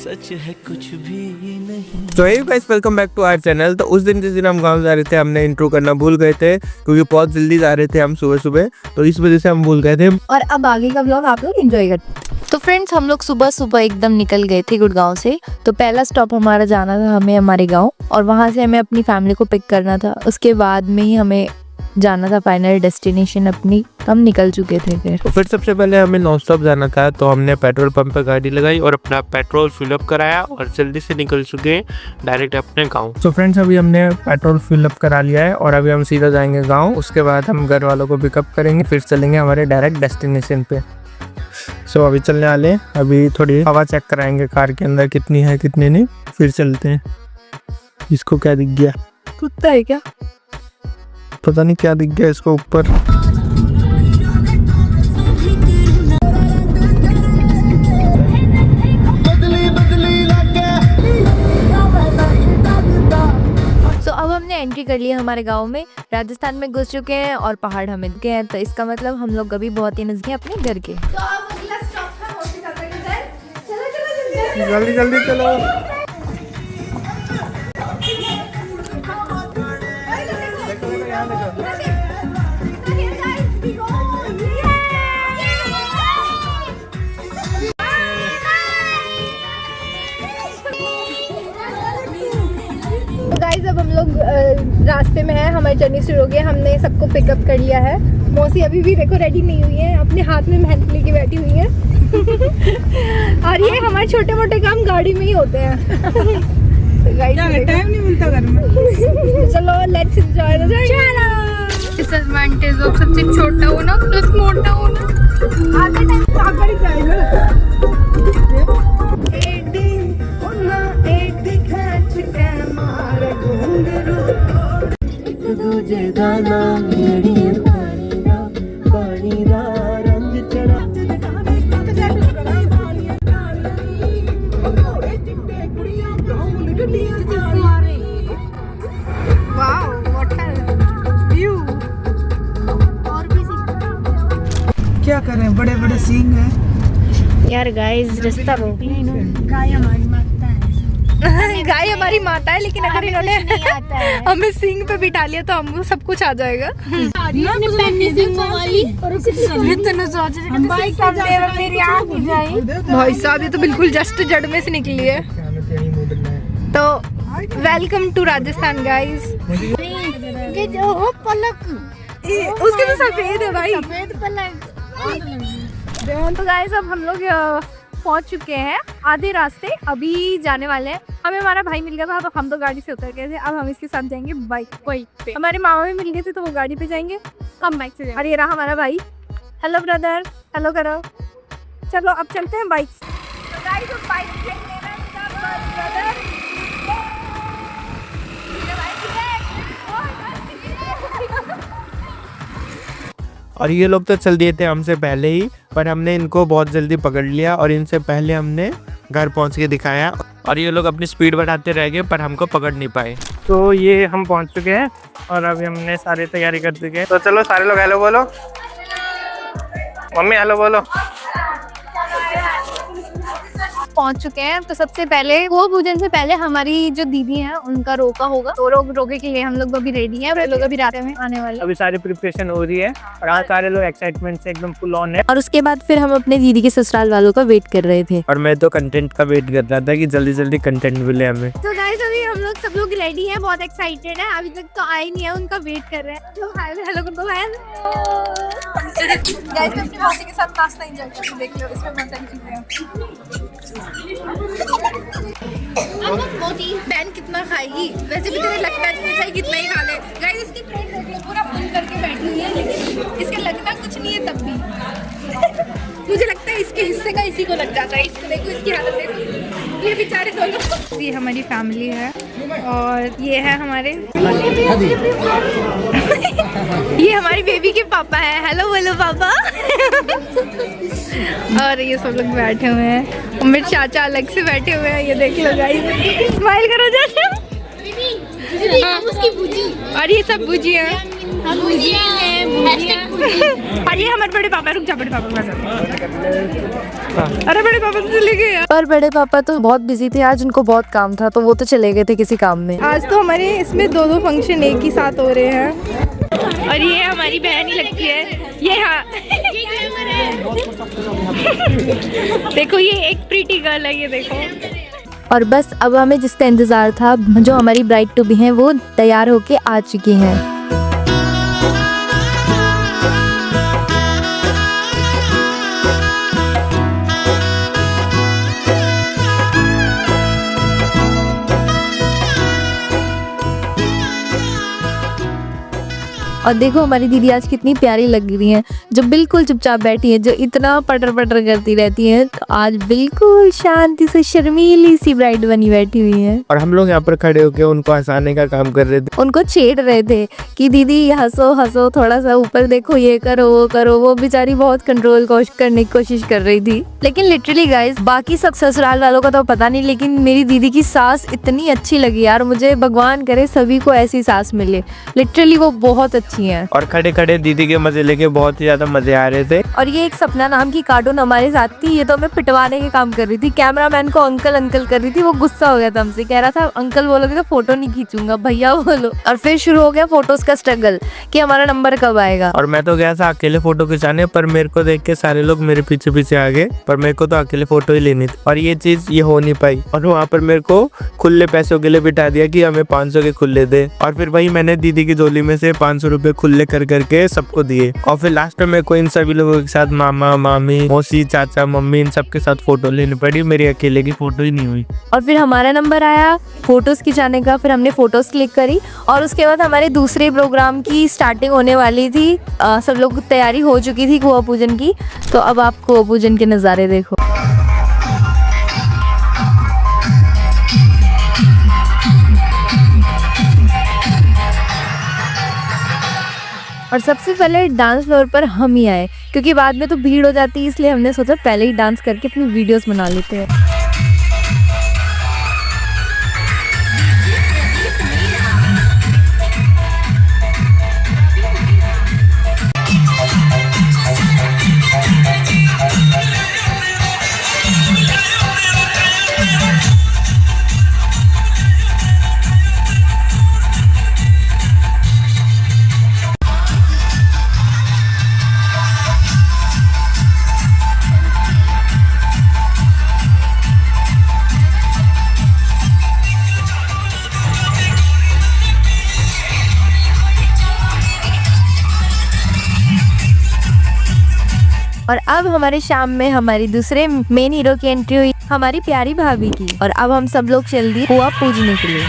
सच है कुछ भी नहीं। तो hey guys, welcome back to our channel. तो उस दिन जिस दिन हम गांव जा रहे थे, हमने इंट्रो करना भूल गए थे क्योंकि बहुत जल्दी जा रहे थे हम सुबह सुबह, तो इस वजह से हम भूल गए थे। और अब आगे का व्लॉग आप लोग एंजॉय करते। तो फ्रेंड्स, हम लोग सुबह सुबह एकदम निकल गए थे गुड़गांव से। तो पहला स्टॉप हमारा जाना था हमें हमारे गांव, और वहां से हमें अपनी फैमिली को पिक करना था। उसके बाद में ही हमें जाना था फाइनल डेस्टिनेशन अपनी। हम निकल चुके थे फिर सबसे पहले हमें नॉन स्टॉप जाना था, तो हमने पेट्रोल पंप पे गाड़ी लगाई और अपना पेट्रोल फिलअप कराया और जल्दी से निकल चुके डायरेक्ट अपने गांव। तो फ्रेंड्स, अभी हमने पेट्रोल फिलअप करा लिया है और अभी हम सीधा जाएंगे गांव। उसके बाद हम घर वालों को पिकअप करेंगे, फिर चलेंगे हमारे डायरेक्ट डेस्टिनेशन पे। सो अभी चलने वाले हैं, अभी थोड़ी हवा चेक कराएंगे कार के अंदर कितनी है कितनी नहीं, फिर चलते हैं। इसको क्या दिख गया? कुत्ता है क्या? पता नहीं क्या दिख गया इसको ऊपर। तो अब हमने एंट्री कर लिया हमारे गांव में। राजस्थान में घुस चुके हैं और पहाड़ हमें दिखे हैं, तो इसका मतलब हम लोग अभी बहुत ही नजदीक हैं अपने घर के। तो अब अगला स्टॉप था मोती चाचा के घर। चलो जल्दी जल्दी चलो। गाइस, अब हम लोग रास्ते में हैं, हमारी जर्नी शुरू हो गई है। हमने सबको पिकअप कर लिया है। मौसी अभी भी देखो रेडी नहीं हुई है, अपने हाथ में मेहंदी लेके बैठी हुई है। और ये हमारे छोटे मोटे काम गाड़ी में ही होते हैं। टाइम नहीं मिलता घर में। चलो let's enjoy the journey. Disadvantage of सबसे छोटा होना प्लस मोटा होना। आधे टाइम गाड़ी चाहिए। क्या करें, बड़े बड़े सींग हैं यार। गाइस, रास्ता रोक गाय हमारी माता है। गाय हमारी माता है, लेकिन अगर इन्होंने हमें सिंग पे बिठा लिया तो हमको सब कुछ आ जाएगा। भाई साहब, ये तो बिल्कुल जस्ट जड़ में से निकली है। तो वेलकम टू राजस्थान गाइस। पलक उसके तो सफेद है भाई, सफेद पलक। तो गाइस, अब हम लोग पहुंच चुके हैं आधे रास्ते, अभी जाने वाले हैं। हमें हमारा भाई मिल गया था, तो हम तो गाड़ी से उतर गए थे। अब हम इसके साथ जाएंगे बाइक पे। हमारे मामा भी मिल गए थे, तो वो गाड़ी पे जाएंगे, हम बाइक से जाएंगे। और ये रहा हमारा भाई। हेलो ब्रदर, हेलो करो। चलो अब चलते हैं बाइक से। तो गाइस, अब बाइक से और ये लोग तो चल दिए थे हमसे पहले ही, पर हमने इनको बहुत जल्दी पकड़ लिया और इनसे पहले हमने घर पहुंच के दिखाया। और ये लोग अपनी स्पीड बढ़ाते रह गए, पर हमको पकड़ नहीं पाए। तो ये हम पहुंच चुके हैं और अभी हमने सारी तैयारी कर चुके हैं। तो चलो सारे लोग हेलो बोलो। मम्मी हेलो बोलो। पहुंच चुके हैं। तो सबसे पहले वो पूजन से पहले हमारी जो दीदी हैं उनका रोका होगा, तो रोके के लिए हम लोग अभी रेडी हैं। लोग अभी रात में आने वाले। अभी सारी प्रिपरेशन हो रही है और आज सारे लोग एक्साइटमेंट से एकदम फुल ऑन है। और उसके बाद फिर हम अपने दीदी के ससुराल वालों का वेट कर रहे थे। और मैं तो कंटेंट का वेट कर रहा था कि जल्दी जल्दी कंटेंट मिले हमें। तो गाइस, अभी हम लोग सब लोग रेडी हैं, बहुत एक्साइटेड है। अभी तक तो आए नहीं है, उनका वेट कर रहे हैं। तो हेलो कर दो भाई। गाइस, मैं अपनी मौसी के साथ नाश्ता एंजॉय कर रही हूं, देख लो इसमें मजा की चीजें हैं। बहन कितना खाएगी? वैसे भी तुझे लगता है चाहे कितना ही खा ले। गाइस, इसकी प्लेट देख लो, पूरा फुल करके बैठी हुई है, लेकिन इसके लगता कुछ नहीं है तब भी। मुझे लगता है इसके हिस्से का इसी को लग जाता है। इसको देखो, इसकी हालत देखो, ये बेचारे दोनों। ये हमारी फैमिली है और ये है हमारे ये हमारी बेबी के पापा है। हेलो बोलो पापा। और ये सब लोग बैठे हुए हैं, मेरे चाचा अलग से बैठे हुए हैं। ये देख लो गाइस, स्माइल करो जैसे। और ये सब भुजी है। और ये हमारे बड़े पापा, रुक जा, बड़े पापा के पास। अरे बड़े पापा तो चले गए। पर बड़े पापा तो बहुत बिजी थे आज, उनको बहुत काम था तो वो तो चले गए थे किसी काम में। आज तो हमारे इसमें दो फंक्शन एक ही साथ हो रहे हैं। और ये हमारी बहन ही लगती है, ये हाँ देखो ये एक प्रीटी गर्ल है, ये देखो। और बस अब हमें जिसका इंतजार था, जो हमारी ब्राइड टू बी हैं, वो तैयार होके आ चुकी हैं। और देखो हमारी दीदी आज कितनी प्यारी लग रही हैं, जो बिल्कुल चुपचाप बैठी है, जो इतना पटर पटर करती रहती हैं, तो आज बिल्कुल शांति से शर्मीली सी ब्राइड बनी बैठी हुई है। और हम लोग यहाँ पर खड़े होकर उनको हंसाने का काम कर रहे थे। उनको छेड़ रहे थे कि दीदी हंसो हंसो, थोड़ा सा ऊपर देखो, ये करो वो करो। वो बेचारी बहुत कंट्रोल करने की कोशिश कर रही थी। लेकिन लिटरली गाइस, बाकी सब ससुराल वालों का तो पता नहीं, लेकिन मेरी दीदी की सास इतनी अच्छी लगी यार मुझे। भगवान करे सभी को ऐसी सास मिले, लिटरली वो बहुत अच्छी है। और खड़े खड़े दीदी के मजे लेके बहुत ही ज्यादा मजे आ रहे थे। और ये एक सपना नाम की कार्टून हमारे साथ थी, ये तो हमें पिटवाने के काम कर रही थी। कैमरामैन को अंकल अंकल कर रही थी, वो गुस्सा हो गया था हमसे, कह रहा था अंकल बोलोगे तो फोटो नहीं खींचूंगा, भैया बोलो। और फिर शुरू हो गया फोटोज का स्ट्रगल कि हमारा नंबर कब आएगा। और मैं तो गया था अकेले फोटो खिंचाने, पर मेरे को देख के सारे लोग मेरे पीछे पीछे आ गए, पर मेरे को तो अकेले फोटो ही लेनी थी। और ये चीज ये हो नहीं पाई। और वहाँ पर मेरे को खुले पैसों के लिए बिठा दिया कि हमें 500 के खुले दे। और फिर वही मैंने दीदी की झोली में से 500 रुपए खुले कर करके सबको दिए। और फिर लास्ट में मेरे को इन सभी लोगों के साथ मामा मामी मौसी चाचा मम्मी इन सबके साथ फोटो लेनी पड़ी, मेरी अकेले की फोटो ही नहीं हुई। और फिर हमारा नंबर आया फोटोज खिंचाने का, फिर हमने फोटोज क्लिक करी और उसके बाद हमारे दूसरे प्रोग्राम की स्टार्टिंग होने वाली थी। सब लोग तैयारी हो चुकी थी कुआं पूजन की, तो अब आप कुआं पूजन के नज़ारे देखो। और सबसे पहले डांस फ्लोर पर हम ही आए, क्योंकि बाद में तो भीड़ हो जाती है, इसलिए हमने सोचा पहले ही डांस करके अपनी वीडियोस बना लेते हैं। और अब हमारे शाम में हमारी दूसरे मेन हीरो की एंट्री हुई, हमारी प्यारी भाभी की। और अब हम सब लोग चल दिए कुआं पूजने के लिए।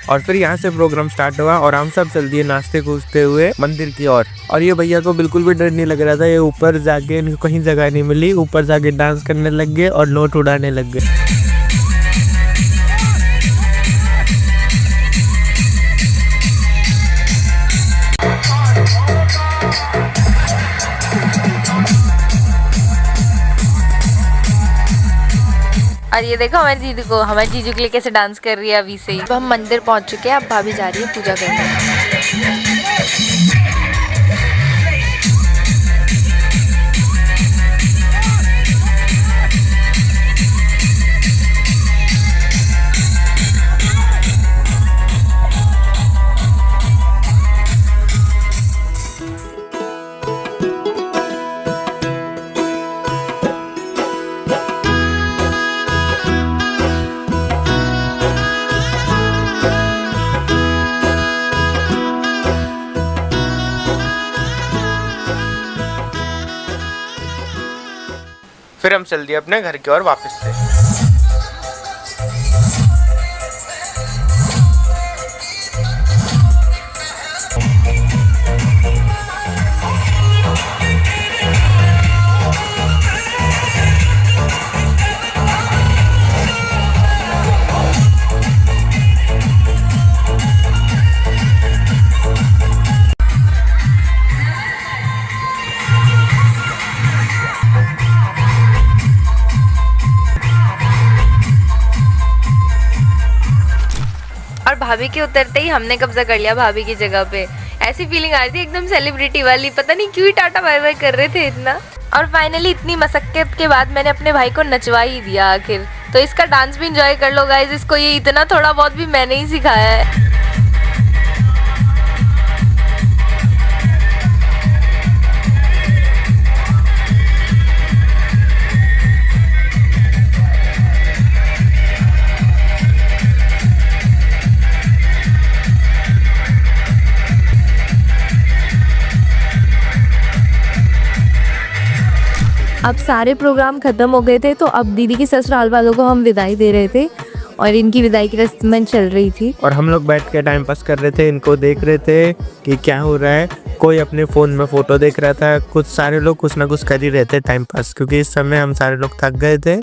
और फिर यहाँ से प्रोग्राम स्टार्ट हुआ और हम सब चल दिए नाचते कूदते हुए मंदिर की ओर। और ये भैया को बिल्कुल भी डर नहीं लग रहा था, ये ऊपर जाके इनको कहीं जगह नहीं मिली, ऊपर जाके डांस करने लग गए और नोट उड़ाने लग गए। और ये देखो हमारी दीदी को, हमारी जीजू के लिए कैसे डांस कर रही है अभी से ही। अब हम मंदिर पहुंच चुके हैं, अब भाभी जा रही है पूजा करने। फिर हम चल दिए अपने घर की ओर वापस से। और भाभी के उतरते ही हमने कब्जा कर लिया भाभी की जगह पे। ऐसी फीलिंग आ रही थी एकदम सेलिब्रिटी वाली, पता नहीं क्यों ही टाटा बाय बाय कर रहे थे इतना। और फाइनली इतनी मशक्कत के बाद मैंने अपने भाई को नचवा ही दिया आखिर। तो इसका डांस भी एंजॉय कर लो गाइस, इसको ये इतना थोड़ा बहुत भी मैंने ही सिखाया है। अब सारे प्रोग्राम खत्म हो गए थे, तो अब दीदी की ससुराल वालों को हम विदाई दे रहे थे और इनकी विदाई की रस्में चल रही थी। और हम लोग बैठ के टाइम पास कर रहे थे, इनको देख रहे थे कि क्या हो रहा है। कोई अपने फ़ोन में फ़ोटो देख रहा था, कुछ सारे लोग कुछ ना कुछ कर ही रहे थे टाइम पास, क्योंकि इस समय हम सारे लोग थक गए थे।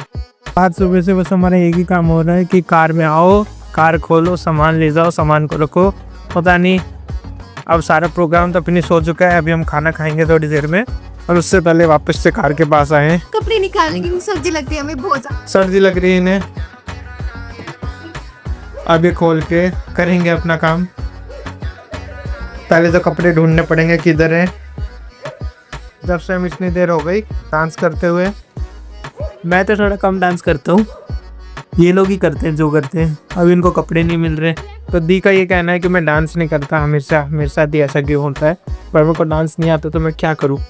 आज सुबह से बस हमारा एक ही काम हो रहा है कि कार में आओ, कार खोलो, सामान ले जाओ, सामान को रखो। पता नहीं, अब सारा प्रोग्राम तो फिनिश हो चुका है। अभी हम खाना खाएंगे थोड़ी देर में, और उससे पहले वापस से कार के पास आए हैं। कपड़े निकालने की सर्दी लगती है हमें बहुत ज्यादा। सर्दी लग रही है इन्हें। अभी खोल के करेंगे अपना काम। पहले तो कपड़े ढूंढने पड़ेंगे किधर है। जब से हम इतनी देर हो गई डांस करते हुए। मैं तो थोड़ा कम डांस करता हूँ, ये लोग ही करते हैं जो करते हैं। अब इनको कपड़े नहीं मिल रहे। तो दी का ये कहना है कि मैं डांस नहीं करता हमेशा, मेरे साथ ही ऐसा क्यों होता है। पर मेरे को डांस नहीं आता तो मैं क्या करूँ।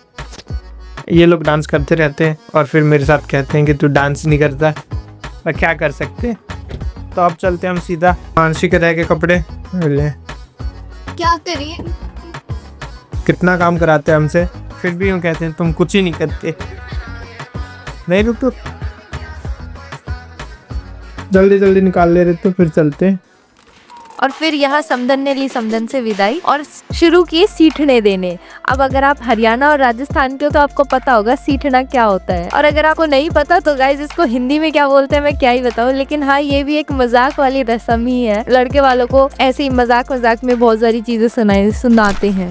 ये लोग डांस करते रहते हैं और फिर मेरे साथ कहते हैं कि तू डांस नहीं करता। और क्या कर सकते हैं। तो अब चलते हैं हम सीधा मानसी के रह के कपड़े ले। क्या करिए, कितना काम कराते हैं हमसे, फिर भी यूँ कहते हैं तुम कुछ ही नहीं करते। नहीं रुक, जल्दी जल्दी निकाल ले रहे तो फिर चलते हैं। और फिर यहाँ समदन ने ली समदन से विदाई और शुरू किए सीठने देने। अब अगर आप हरियाणा और राजस्थान के हो तो आपको पता होगा सीठना क्या होता है, और अगर आपको नहीं पता तो गाइज इसको हिंदी में क्या बोलते हैं मैं क्या ही बताऊँ। लेकिन हाँ, ये भी एक मजाक वाली रस्म ही है। लड़के वालों को ऐसे ही मजाक मजाक में बहुत सारी चीजें सुनाते हैं।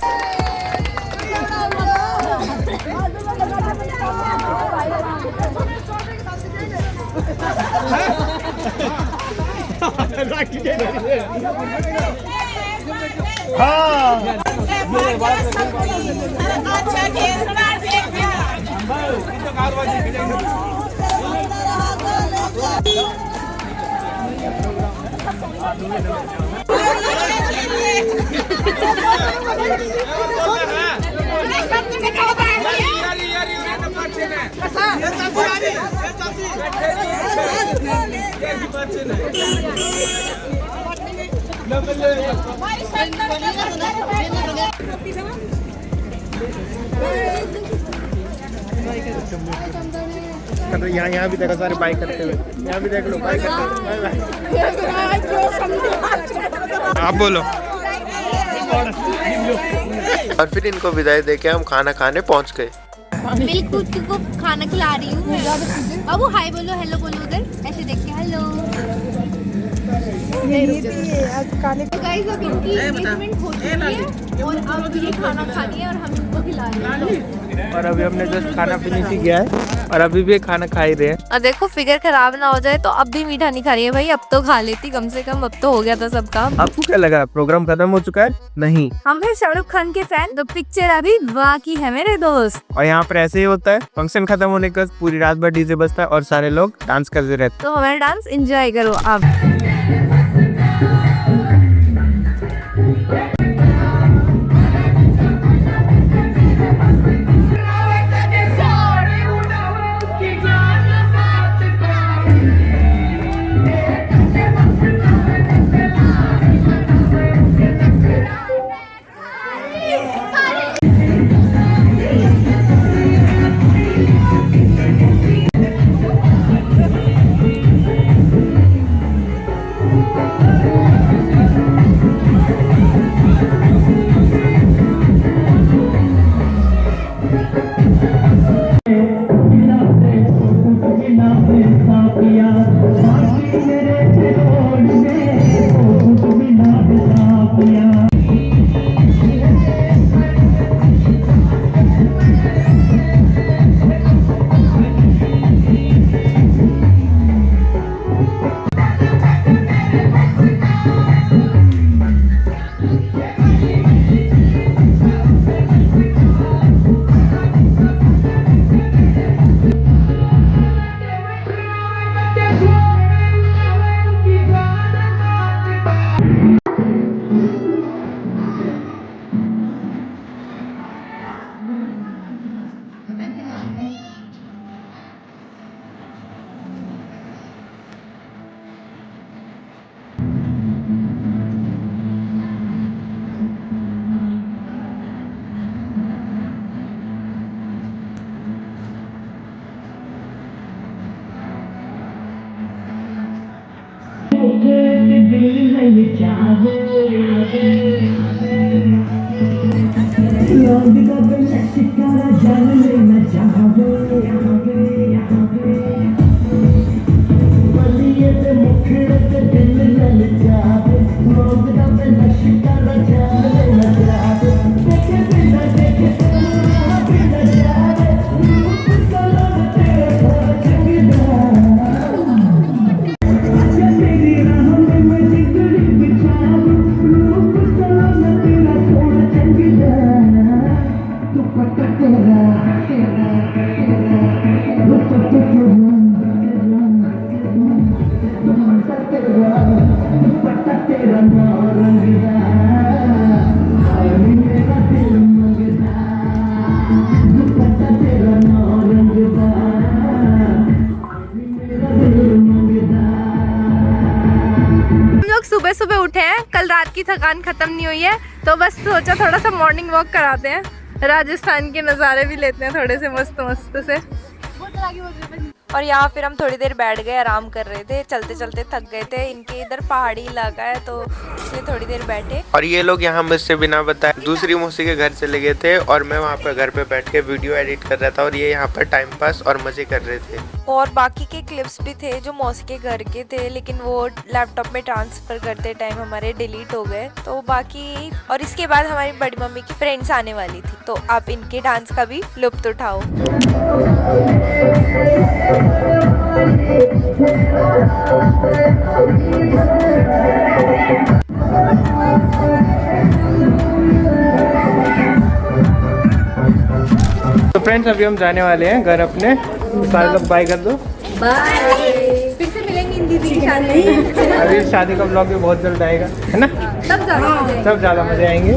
यहाँ भी देखो सारे बाइक करते हुए। यहाँ भी देख लो बाइक करते हुए। आप बोलो। और फिर इनको विदाई देके हम खाना खाने पहुंच गए। मिल्क दूध को खाना खिला रही हूँ। बाबू हाय बोलो, हेलो बोलो, उधर ऐसे देख के हेलो। तो गाइस अब इनकी एंगेजमेंट हो चुकी है और अब ये खाना खानी है और हम इनको खिला रहे हैं। और अभी हमने जस्ट खाना फिनिश ही किया है और अभी भी खाना खा ही रहे हैं। और देखो फिगर खराब ना हो जाए तो अब भी मीठा नहीं खा रही है भाई। अब तो खा लेती कम से कम, अब तो हो गया था सब काम। आपको क्या लगा प्रोग्राम खत्म हो चुका है? नहीं, हम है शाहरुख खान के फैन, तो पिक्चर अभी बाकी है मेरे दोस्त। और यहाँ पर ऐसे ही होता है। फंक्शन खत्म होने के बाद पूरी रात भर डीजे बजता है और सारे लोग डांस करते रहते हैं। तो हमारा डांस एंजॉय करो अब। सुबह सुबह उठे हैं, कल रात की थकान खत्म नहीं हुई है, तो बस सोचा थोड़ा सा मॉर्निंग वॉक कराते हैं, राजस्थान के नज़ारे भी लेते हैं थोड़े से मस्त मस्त से। और यहाँ फिर हम थोड़ी देर बैठ गए, आराम कर रहे थे, चलते चलते थक गए थे। इनके इधर पहाड़ी इलाका है तो इसलिए थोड़ी देर बैठे। और ये लोग यहाँ मुझसे बिना बताए दूसरी मौसी के घर चले गए थे और मैं वहाँ पे घर पे बैठ के वीडियो एडिट कर रहा था और ये यहाँ पर टाइम पास और मजे कर रहे थे। और बाकी के क्लिप्स भी थे जो मौसी के घर के थे, लेकिन वो लैपटॉप में ट्रांसफर करते टाइम हमारे डिलीट हो गए। तो बाकी और इसके बाद हमारी बड़ी मम्मी की फ्रेंड्स आने वाली थी, तो आप इनके डांस का भी लुत्फ उठाओ। तो फ्रेंड्स अभी हम जाने वाले हैं घर अपने, सारे लोग बाय कर दो। फिर से मिलेंगे इन दीदी की शादी। अभी शादी का ब्लॉग भी बहुत जल्द आएगा, है ना? सब ज़्यादा मजे आएंगे।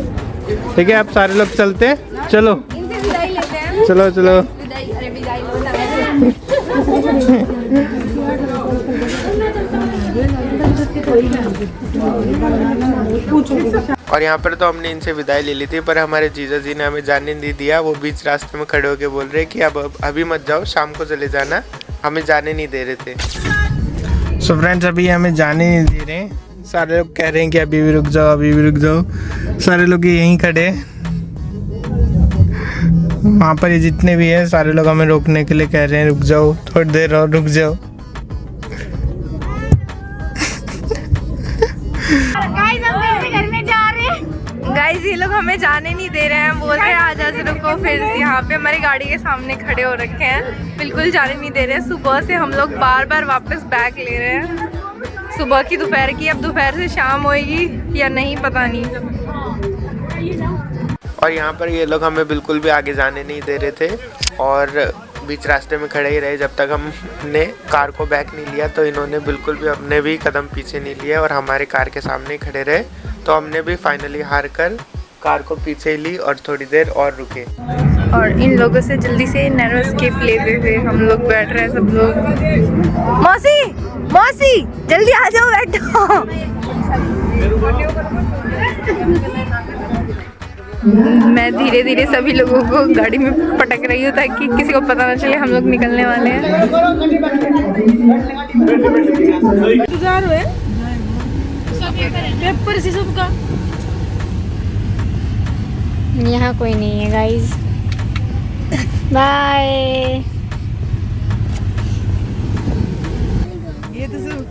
ठीक है, आप सारे लोग चलते हैं, चलो इनसे विदाई लेते हैं। चलो चलो। विदाई, अरे विदाई लो ना। और यहाँ पर तो हमने इनसे विदाई ले ली थी, पर हमारे जीजा जी ने हमें जाने नहीं दिया। वो बीच रास्ते में खड़े होके बोल रहे कि अब अभी मत जाओ, शाम को चले जाना, हमें जाने नहीं दे रहे थे। सो फ्रेंड्स अभी हमें जाने नहीं दे रहे हैं, सारे लोग कह रहे हैं कि अभी भी रुक जाओ, अभी भी रुक जाओ। सारे लोग यहीं खड़े हैं, वहाँ पर ये जितने भी हैं सारे लोग हमें रोकने के लिए कह रहे हैं रुक जाओ, थोड़ी देर और रुक जाओ। गाइस ये लोग हमें जाने नहीं दे रहे हैं, बोल रहे हैं आजा रुको। फिर यहाँ पे हमारी गाड़ी के सामने खड़े हो रखे हैं, बिल्कुल जाने नहीं दे रहे हैं। सुबह से हम लोग बार बार वापस बैग ले रहे हैं, सुबह की दोपहर की, अब दोपहर से शाम होएगी या नहीं पता नहीं। और यहाँ पर ये लोग हमें बिल्कुल भी आगे जाने नहीं दे रहे थे और बीच रास्ते में खड़े ही रहे जब तक हमने कार को बैक नहीं लिया। तो इन्होंने बिल्कुल भी अपने भी कदम पीछे नहीं लिए और हमारे कार के सामने ही खड़े रहे। तो हमने भी फाइनली हार कर कार को पीछे ली और थोड़ी देर और रुके। और इन लोगों से जल्दी से नैरो एस्केप लेते हुए हम लोग बैठ रहे हैं सब लोग। मौसी मौसी जल्दी आ जाओ, बैठो। मैं धीरे धीरे सभी लोगों को गाड़ी में पटक रही हूँ ताकि किसी को पता ना चले हम लोग निकलने वाले हैं। यहाँ कोई नहीं है गाइस, बाय। ये तो सब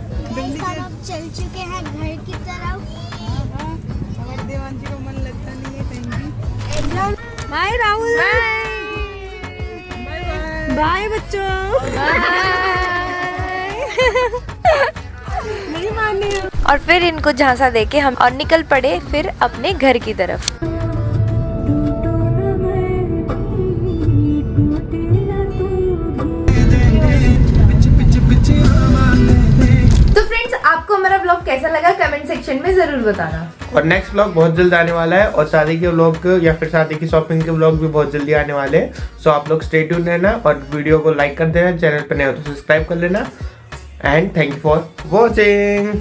चल चुके हैं घर की तरफ। हमारे देवांशी को मन लगता नहीं है कहीं भी। बाय राहुल, बाय बच्चों। नहीं माने। और फिर इनको झांसा देके हम और निकल पड़े फिर अपने घर की तरफ। तो फ्रेंड्स आपको हमारा ब्लॉग कैसा लगा कमेंट सेक्शन में जरूर बताना। और नेक्स्ट व्लॉग बहुत जल्द आने वाला है और शादी के व्लॉग या फिर शादी की शॉपिंग के व्लॉग भी बहुत जल्दी आने वाले हैं। सो आप लोग स्टे ट्यून रहना और वीडियो को लाइक कर देना, चैनल पर नए हो तो सब्सक्राइब कर लेना। And thank you for watching.